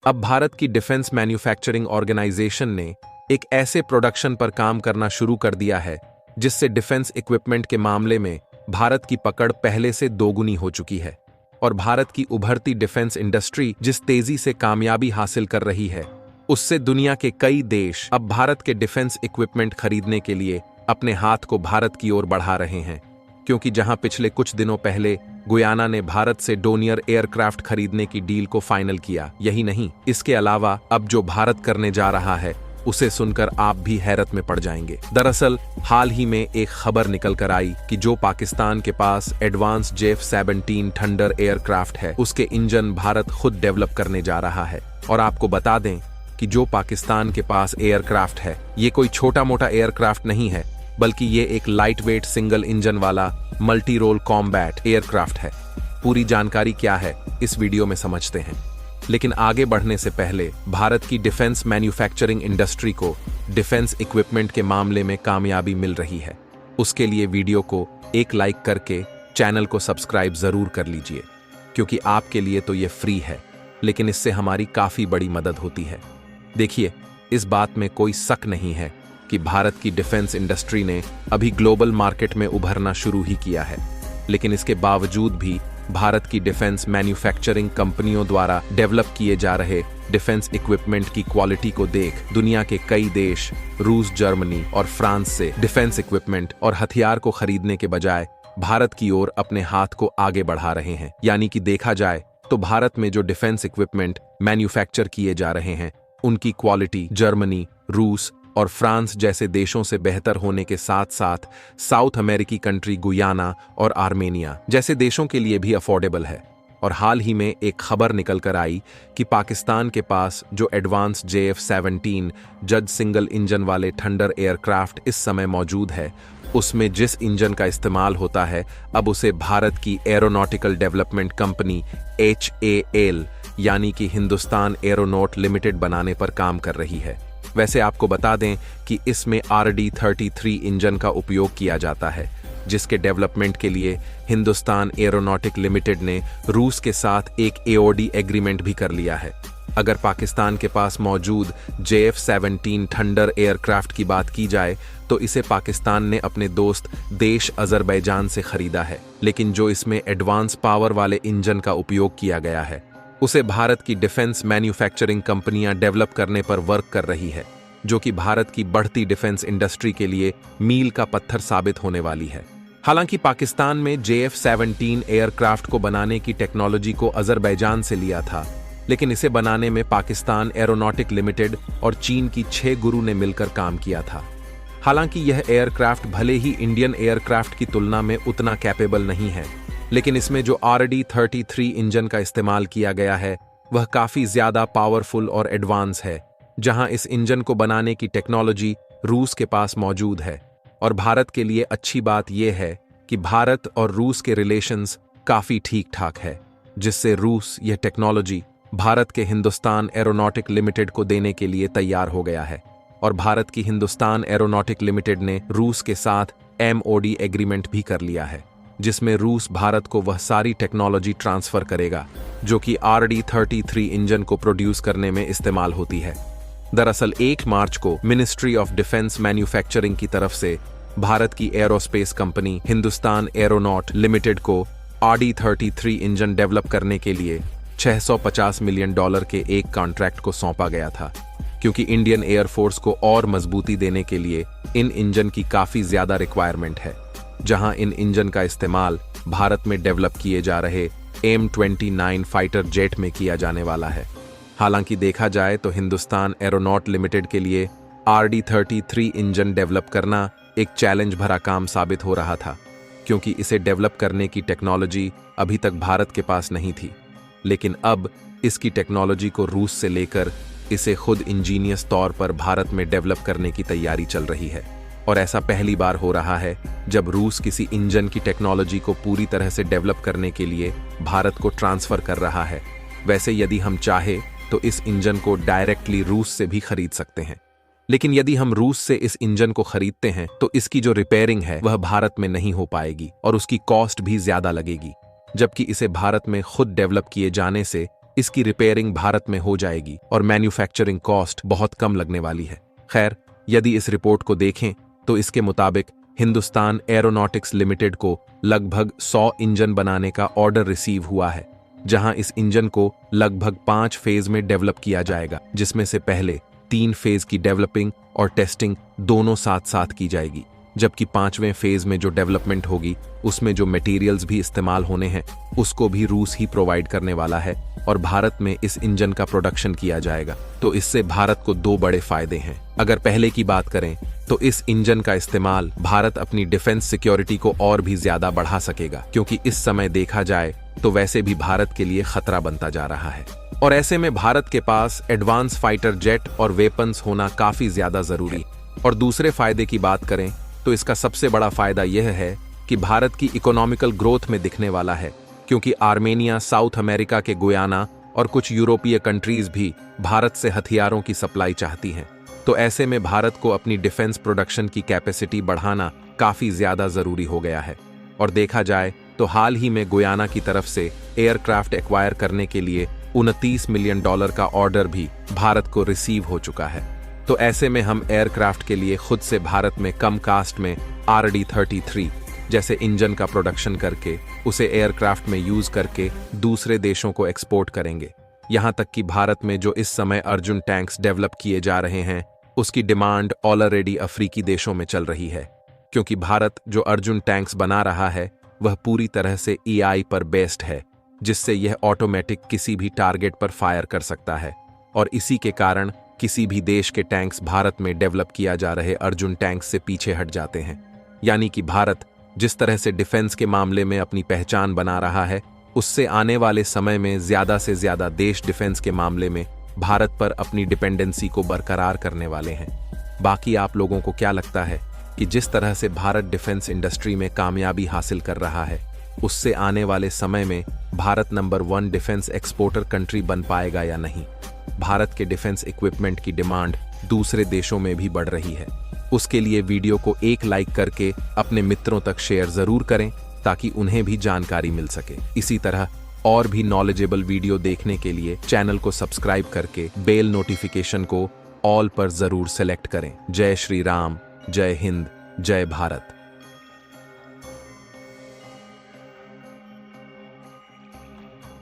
अब भारत की defence manufacturing organisation ने एक ऐसे प्रोडक्शन पर काम करना शुरू कर दिया है जिससे डिफेंस इक्विपमेंट के मामले में भारत की पकड़ पहले से दोगुनी हो चुकी है। और भारत की उभरती डिफेंस इंडस्ट्री जिस तेजी से कामयाबी हासिल कर रही है, उससे दुनिया के कई देश अब भारत के डिफेंस इक्विपमेंट खरीदने के लिए अपने हाथ को भारत की ओर बढ़ा रहे हैं। क्योंकि जहां पिछले कुछ दिनों पहले गुयाना ने भारत से डोनियर एयरक्राफ्ट खरीदने की डील को फाइनल किया, यही नहीं, इसके अलावा अब जो भारत करने जा रहा है उसे सुनकर आप भी हैरत में पड़ जाएंगे। दरअसल हाल ही में एक खबर निकल कर आई कि जो पाकिस्तान के पास एडवांस J-17 थंडर एयरक्राफ्ट है, उसके इंजन भारत खुद डेवलप करने जा रहा है। और आपको बता दें कि जो पाकिस्तान के पास एयरक्राफ्ट है, ये कोई छोटा मोटा एयरक्राफ्ट नहीं है, बल्कि ये एक लाइट वेट सिंगल इंजन वाला मल्टी रोल कॉम्बैट एयरक्राफ्ट है। पूरी जानकारी क्या है इस वीडियो में समझते हैं, लेकिन आगे बढ़ने से पहले भारत की डिफेंस मैन्युफैक्चरिंग इंडस्ट्री को डिफेंस इक्विपमेंट के मामले में कामयाबी मिल रही है। उसके लिए वीडियो को एक लाइक करके चैनल को सब्सक्राइब जरूर कर लीजिए, क्योंकि आपके लिए तो ये फ्री है, लेकिन इससे हमारी काफी बड़ी मदद होती है। देखिए, इस बात में कोई शक नहीं है कि भारत की डिफेंस इंडस्ट्री ने अभी ग्लोबल मार्केट में उभरना शुरू ही किया है, लेकिन इसके बावजूद भी भारत की डिफेंस मैन्युफैक्चरिंग कंपनियों द्वारा डेवलप किए जा रहे डिफेंस इक्विपमेंट की क्वालिटी को देख दुनिया के कई देश रूस, जर्मनी और फ्रांस से डिफेंस इक्विपमेंट और हथियार को खरीदने के बजाय भारत की ओर अपने हाथ को आगे बढ़ा रहे हैं। यानी कि देखा जाए तो भारत में जो डिफेंस इक्विपमेंट मैन्युफैक्चर किए जा रहे हैं, उनकी क्वालिटी जर्मनी, रूस और फ्रांस जैसे देशों से बेहतर होने के साथ साथ साउथ अमेरिकी कंट्री गुयाना और आर्मेनिया जैसे देशों के लिए भी अफोर्डेबल है। और हाल ही में एक खबर निकल कर आई कि पाकिस्तान के पास जो एडवांस JF-17 जज सिंगल इंजन वाले थंडर एयरक्राफ्ट इस समय मौजूद है, उसमें जिस इंजन का इस्तेमाल होता है, अब उसे भारत की एरोनॉटिकल डेवलपमेंट कंपनी HAL यानी कि हिंदुस्तान एरोनॉट लिमिटेड बनाने पर काम कर रही है। वैसे आपको बता दें कि इसमें RD-33 इंजन का उपयोग किया जाता है, जिसके डेवलपमेंट के लिए हिंदुस्तान एरोनॉटिक लिमिटेड ने रूस के साथ एक AOD एग्रीमेंट भी कर लिया है। अगर पाकिस्तान के पास मौजूद JF-17 थंडर एयरक्राफ्ट की बात की जाए तो इसे पाकिस्तान ने अपने दोस्त देश अजरबैजान से खरीदा है, लेकिन जो इसमें एडवांस पावर वाले इंजन का उपयोग किया गया है, उसे भारत की डिफेंस मैन्युफैक्चरिंग कंपनियां डेवलप करने पर वर्क कर रही है, जो कि भारत की बढ़ती डिफेंस इंडस्ट्री के लिए मील का पत्थर साबित होने वाली है। हालांकि पाकिस्तान में JF-17 एयरक्राफ्ट को बनाने की टेक्नोलॉजी को अजरबैजान से लिया था, लेकिन इसे बनाने में पाकिस्तान एरोनॉटिक लिमिटेड और चीन की 6 गुरु ने मिलकर काम किया था। हालांकि यह एयरक्राफ्ट भले ही इंडियन एयरक्राफ्ट की तुलना में उतना कैपेबल नहीं है, लेकिन इसमें जो RD-33 इंजन का इस्तेमाल किया गया है वह काफी ज्यादा पावरफुल और एडवांस है। जहां इस इंजन को बनाने की टेक्नोलॉजी रूस के पास मौजूद है। और भारत के लिए अच्छी बात यह है कि भारत और रूस के रिलेशंस काफी ठीक ठाक है, जिससे रूस यह टेक्नोलॉजी भारत के हिंदुस्तान एरोनॉटिक लिमिटेड को देने के लिए तैयार हो गया है। और भारत की हिंदुस्तान एरोनॉटिक लिमिटेड ने रूस के साथ MOD एग्रीमेंट भी कर लिया है, जिसमें रूस भारत को वह सारी टेक्नोलॉजी ट्रांसफर करेगा जो कि RD-33 इंजन को प्रोड्यूस करने में इस्तेमाल होती है। दरअसल 1 मार्च को मिनिस्ट्री ऑफ डिफेंस मैन्युफैक्चरिंग की तरफ से भारत की aerospace company Hindustan aeronaut limited को RD-33 इंजन डेवलप करने के लिए $650 मिलियन के एक कॉन्ट्रैक्ट को सौंपा गया था, क्योंकि इंडियन एयरफोर्स को और मजबूती देने के लिए इन इंजन की काफी ज्यादा रिक्वायरमेंट है। जहां इन इंजन का इस्तेमाल भारत में डेवलप किए जा रहे AIM-29 फाइटर जेट में किया जाने वाला है। हालांकि देखा जाए तो हिंदुस्तान एरोनॉट लिमिटेड के लिए RD-33 इंजन डेवलप करना एक चैलेंज भरा काम साबित हो रहा था, क्योंकि इसे डेवलप करने की टेक्नोलॉजी अभी तक भारत के पास नहीं थी। लेकिन अब इसकी टेक्नोलॉजी को रूस से लेकर इसे खुद इंजीनियस तौर पर भारत में डेवलप करने की तैयारी चल रही है। और ऐसा पहली बार हो रहा है जब रूस किसी इंजन की टेक्नोलॉजी को पूरी तरह से डेवलप करने के लिए भारत को ट्रांसफर कर रहा है। वैसे यदि हम चाहे तो इस इंजन को डायरेक्टली रूस से भी खरीद सकते हैं, लेकिन यदि हम रूस से इस इंजन को खरीदते हैं तो इसकी जो रिपेयरिंग है वह भारत में नहीं हो पाएगी और उसकी कॉस्ट भी ज्यादा लगेगी। जबकि इसे भारत में खुद डेवलप किए जाने से इसकी रिपेयरिंग भारत में हो जाएगी और मैन्युफैक्चरिंग कॉस्ट बहुत कम लगने वाली है। खैर, यदि इस रिपोर्ट को देखें तो इसके मुताबिक हिंदुस्तान एरोनॉटिक्स लिमिटेड को लगभग 100 इंजन बनाने का ऑर्डर रिसीव हुआ है, जहां इस इंजन को लगभग 5 फेज में डेवलप किया जाएगा, जिसमें से पहले 3 फेज की डेवलपिंग और टेस्टिंग दोनों साथ साथ की जाएगी, जबकि 5वें फेज में जो डेवलपमेंट होगी उसमें जो मटेरियल्स भी इस्तेमाल होने हैं उसको भी रूस ही प्रोवाइड करने वाला है और भारत में इस इंजन का प्रोडक्शन किया जाएगा। तो इससे भारत को 2 बड़े फायदे हैं। अगर पहले की बात करें तो इस इंजन का इस्तेमाल भारत अपनी डिफेंस सिक्योरिटी को और भी ज्यादा बढ़ा सकेगा, क्योंकि इस समय देखा जाए तो वैसे भी भारत के लिए खतरा बनता जा रहा है और ऐसे में भारत के पास एडवांस फाइटर जेट और वेपन्स होना काफी ज्यादा जरूरी। और दूसरे फायदे की बात करें तो इसका सबसे बड़ा फायदा यह है कि भारत की इकोनॉमिकल ग्रोथ में दिखने वाला है, क्योंकि आर्मेनिया, साउथ अमेरिका के गुयाना और कुछ यूरोपीय कंट्रीज भी भारत से हथियारों की सप्लाई चाहती हैं। तो ऐसे में भारत को अपनी डिफेंस प्रोडक्शन की कैपेसिटी बढ़ाना काफी ज्यादा जरूरी हो गया है। और देखा जाए तो हाल ही में गुयाना की तरफ से एयरक्राफ्ट एक्वायर करने के लिए $29 मिलियन का ऑर्डर भी भारत को रिसीव हो चुका है। तो ऐसे में हम एयरक्राफ्ट के लिए खुद से भारत में कम कास्ट में RD-33 जैसे इंजन का प्रोडक्शन करके उसे एयरक्राफ्ट में यूज करके दूसरे देशों को एक्सपोर्ट करेंगे। यहां तक कि भारत में जो इस समय अर्जुन टैंक्स डेवलप किए जा रहे हैं उसकी डिमांड ऑलरेडी अफ्रीकी देशों में चल रही है, क्योंकि भारत जो अर्जुन टैंक्स बना रहा है वह पूरी तरह से AI पर बेस्ड है, जिससे यह ऑटोमेटिक किसी भी टारगेट पर फायर कर सकता है। और इसी के कारण किसी भी देश के टैंक्स भारत में डेवलप किया जा रहे अर्जुन टैंक्स से पीछे हट जाते हैं। यानी कि भारत जिस तरह से डिफेंस के मामले में अपनी पहचान बना रहा है, उससे आने वाले समय में ज्यादा से ज्यादा देश डिफेंस के मामले में भारत पर अपनी डिपेंडेंसी को बरकरार करने वाले हैं। बाकी आप लोगों को क्या लगता है कि जिस तरह से भारत डिफेंस इंडस्ट्री में कामयाबी हासिल कर रहा है, उससे आने वाले समय में Bharat number 1 defence exporter country बन पाएगा या नहीं? भारत के डिफेंस इक्विपमेंट की डिमांड दूसरे देशों में भी बढ़ रही है। उसके लिए वीडियो को एक लाइक करके अपने मित्रों तक शेयर जरूर करें, ताकि उन्हें भी जानकारी मिल सके। इसी तरह और भी नॉलेजेबल वीडियो देखने के लिए चैनल को सब्सक्राइब करके बेल नोटिफिकेशन को ऑल पर जरूर सेलेक्ट करें। जय श्री राम, जय हिंद, जय भारत।